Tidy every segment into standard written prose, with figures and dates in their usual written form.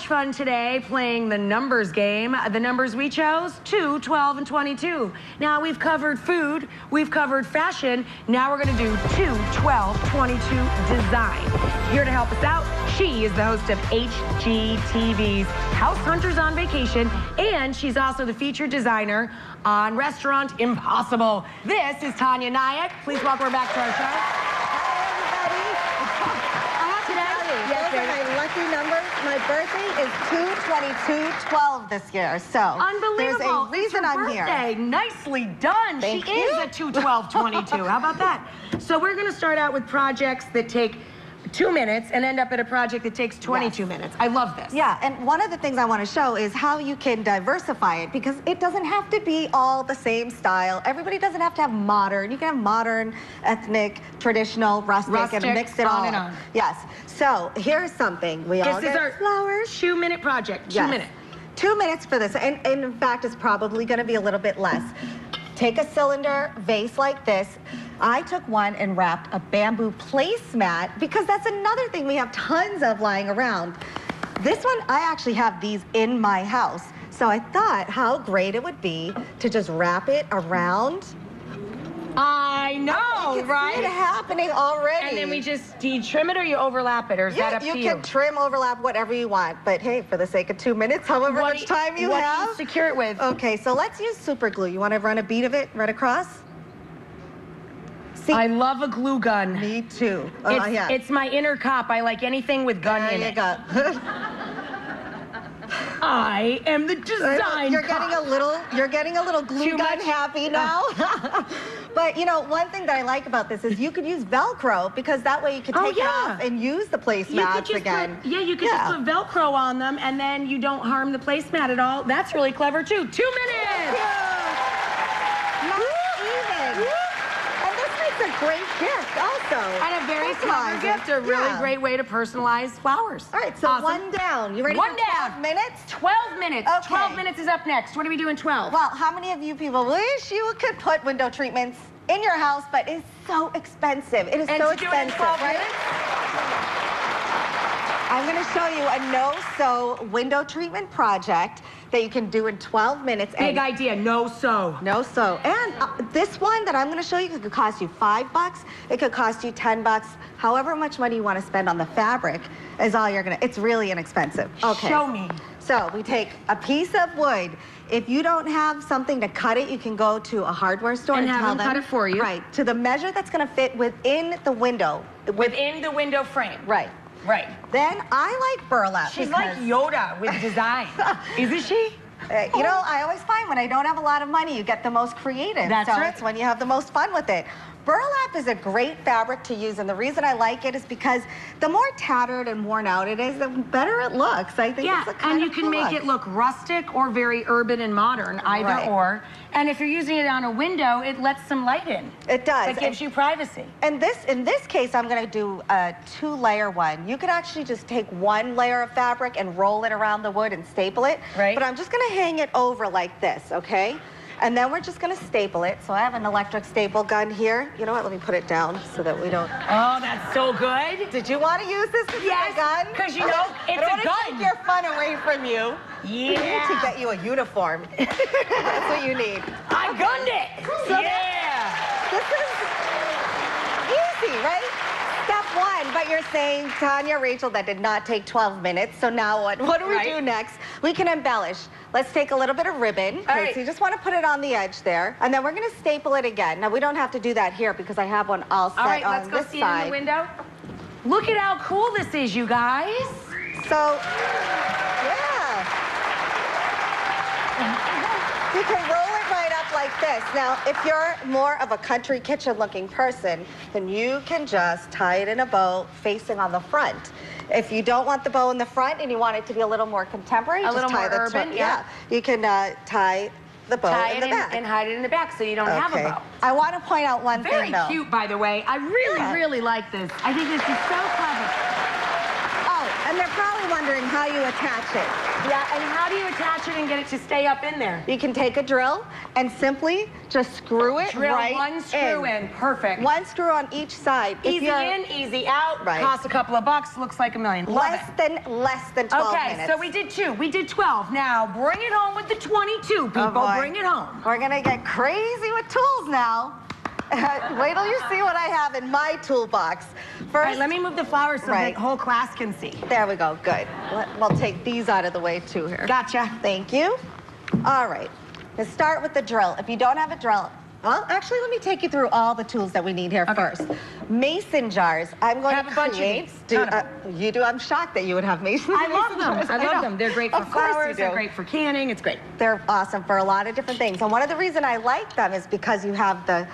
much fun today playing the numbers game. The numbers we chose, 2, 12, and 22. Now we've covered food, we've covered fashion. Now we're going to do 2, 12, 22 design. Here to help us out, she is the host of HGTV's House Hunters on Vacation, and she's also the featured designer on Restaurant Impossible. This is Taniya Nayak. Please welcome her back to our show. Those are my lucky numbers. My birthday is 2/22/12 this year, so unbelievable. There's a reason I'm here. Nicely done. Thank she you. is a 2/12/22. How about that? So we're going to start out with projects that take 2 minutes and end up at a project that takes 22 minutes. I love this. Yeah, and one of the things I want to show is how you can diversify it, because it doesn't have to be all the same style. Everybody doesn't have to have modern. You can have modern, ethnic, traditional, rustic and mix it all on and on. Yes. So here's something. We all get flowers. 2 minute project. 2 minutes. 2 minutes for this, and in fact, it's probably going to be a little bit less. Take a cylinder vase like this. I took one and wrapped a bamboo placemat, because that's another thing we have tons of lying around. This one, I actually have these in my house. So I thought how great it would be to just wrap it around. I know, right? See it happening already. And then we just, do you trim it or you overlap it, or is that up to you? You can trim, overlap, whatever you want. But hey, for the sake of 2 minutes, however much time you have. What do you secure it with? Okay, so let's use super glue. You want to run a bead of it right across? See, I love a glue gun. Me too. It's my inner cop. I like anything with gun in it. There you go. I am the design You're cop. getting a little glue gun happy now. But you know, one thing that I like about this is you could use Velcro, because that way you can take it off and use the placemats again. You could just put Velcro on them, and then you don't harm the placemat at all. That's really clever too. 2 minutes. Not even. And this makes a great gift also. And a very clever gift, a really great way to personalize flowers. All right, so one down. You ready for 12 minutes? 12 minutes. Okay. 12 minutes is up next. What are we doing 12? Well, how many of you people wish you could put window treatments in your house, but it's so expensive. It is so expensive, right? I'm going to show you a no-sew window treatment project that you can do in 12 minutes. Big idea, no-sew. No-sew. And this one that I'm going to show you could cost you $5. It could cost you $10. However much money you want to spend on the fabric is all you're going to... It's really inexpensive. Okay. Show me. So we take a piece of wood. If you don't have something to cut it, you can go to a hardware store and have tell them cut it for you. Right. To the measure that's going to fit within the window. Within the window frame. Right. Right. Then I like burlap. She's like Yoda with design. Isn't she? You know, I always find when I don't have a lot of money, you get the most creative. That's right. It's when you have the most fun with it. Burlap is a great fabric to use, and the reason I like it is because the more tattered and worn out it is, the better it looks. I think it's a kind and you of can cool make look. it look rustic or very urban and modern, either or. And if you're using it on a window, it lets some light in. It does. It gives you privacy. And in this case, I'm going to do a 2-layer one. You could actually just take 1 layer of fabric and roll it around the wood and staple it. Right. But I'm just going to hang it over like this, okay? And then we're just going to staple it. So I have an electric staple gun here. You know what? Let me put it down so that we don't... Oh, that's so good. Did you want to use this as a gun? Because you know, it's a gun. Take your fun away from you. Yeah. We need to get you a uniform. That's what you need. I gunned it. So yeah. This is easy, right? Step 1, but you're saying, Tanya, Rachel, that did not take 12 minutes. So now what? What do we do next? We can embellish. Let's take a little bit of ribbon. Okay, so you just want to put it on the edge there. And then we're going to staple it again. Now, we don't have to do that here because I have one all set on this side. All right, let's go see it in the window. Look at how cool this is, you guys. So, yeah. You can roll it right up like this. Now, if you're more of a country kitchen looking person, then you can just tie it in a bow facing on the front. If you don't want the bow in the front and you want it to be a little more contemporary, a little more urban, you can tie the bow in the back. And hide it in the back so you don't have a bow. I want to point out one thing, though. Very cute, by the way. I really, really like this. I think this is so clever. Oh, and And they're probably wondering how you attach it. Yeah, and how do you attach it and get it to stay up in there? You can take a drill and simply just screw it Drill right one screw in. Perfect. One screw on each side. Easy in, easy out. Right. Costs a couple of bucks. Looks like $1 million. Less than 12 okay, minutes. so we did 2. We did 12. Now bring it home with the 22, people. boy. Bring it home. We're gonna get crazy with tools now. Wait till you see what I have in my toolbox. First, All right, let me move the flowers so Right. the whole class can see. there we go, good. We'll take these out of the way too here. Gotcha. Thank you. All right, let's start with the drill. If you don't have a drill, well, actually, let me take you through all the tools that we need here first. Mason jars. I'm going Have to a bunch of create. these. Ton of You do? I'm shocked that you would have mason I love them. jars. I love know. them. They're great for Of course you flowers. They're do. great for canning. It's great. They're awesome for a lot of different things. And one of the reasons I like them is because you have the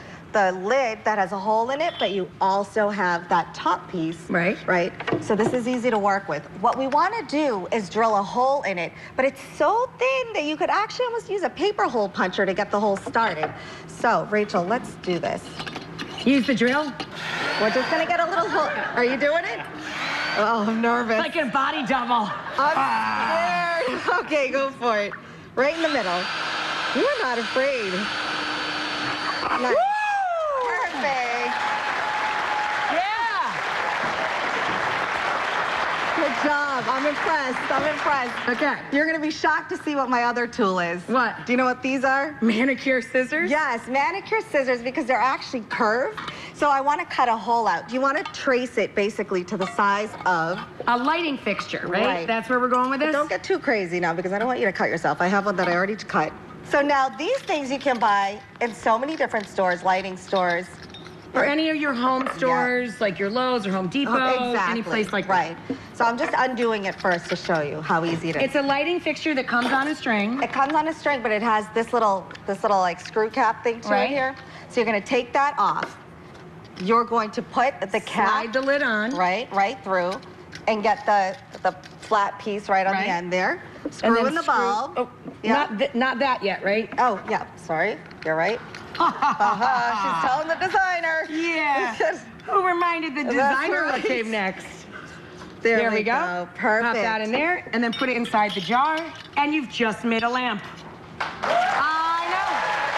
lid that has a hole in it, but you also have that top piece. Right. Right. So this is easy to work with. What we want to do is drill a hole in it, but it's so thin that you could actually almost use a paper hole puncher to get the hole started. So, Rachel, let's do this. Use the drill. We're just going to get a little hole. Are you doing it? Oh, I'm nervous. Like a body double. I'm scared. Okay, go for it. Right in the middle. You're not afraid. Nice. Perfect. Yeah. Good job. I'm impressed. I'm impressed. Okay. You're going to be shocked to see what my other tool is. What? Do you know what these are? Manicure scissors? Yes, manicure scissors, because they're actually curved. So I want to cut a hole out. You want to trace it basically to the size of A lighting fixture, right? Right. That's where we're going with this? Don't get too crazy now, because I don't want you to cut yourself. I have one that I already cut. So now these things you can buy in so many different stores, lighting stores. Or any of your home stores, like your Lowe's or Home Depot, Exactly. any place like Right. So I'm just undoing it first to show you how easy it is. It's a lighting fixture that comes on a string. It comes on a string, but it has this little like screw cap thing to Right. it here. So you're going to take that off. You're going to put the cap Slide the lid on. right through, and get the flat piece right on Right. the end there. And Screw then in the screw- bulb. Oh, Yeah. not that yet, right? Oh, yeah. Sorry. You're right. She's telling the designer. Yeah. Who reminded the That's designer what right. came next? There we go. Perfect. Pop that in there, and then put it inside the jar, and you've just made a lamp. I know.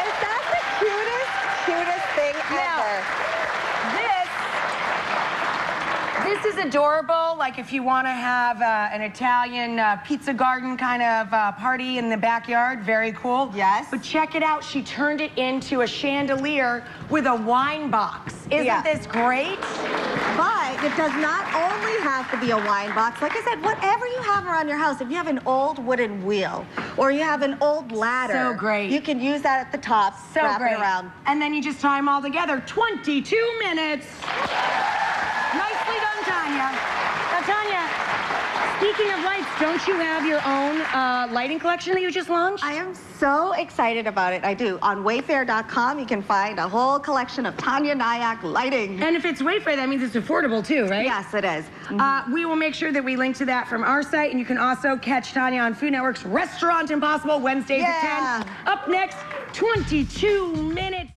Is that the cutest thing ever? This is adorable, like if you want to have an Italian pizza garden kind of party in the backyard, very cool. Yes. But check it out, she turned it into a chandelier with a wine box. Isn't this great? But it does not only have to be a wine box. Like I said, whatever you have around your house, if you have an old wooden wheel or you have an old ladder, So great. you can use that at the top, So wrap great. it around. And then you just tie them all together. 22 minutes. Nicely done, Tanya. Now, Tanya, speaking of lights, don't you have your own lighting collection that you just launched? I am so excited about it. I do. On Wayfair.com, you can find a whole collection of Taniya Nayak lighting. And if it's Wayfair, that means it's affordable too, right? Yes, it is. We will make sure that we link to that from our site, and you can also catch Tanya on Food Network's Restaurant Impossible Wednesdays at 10. Up next, 22 minutes.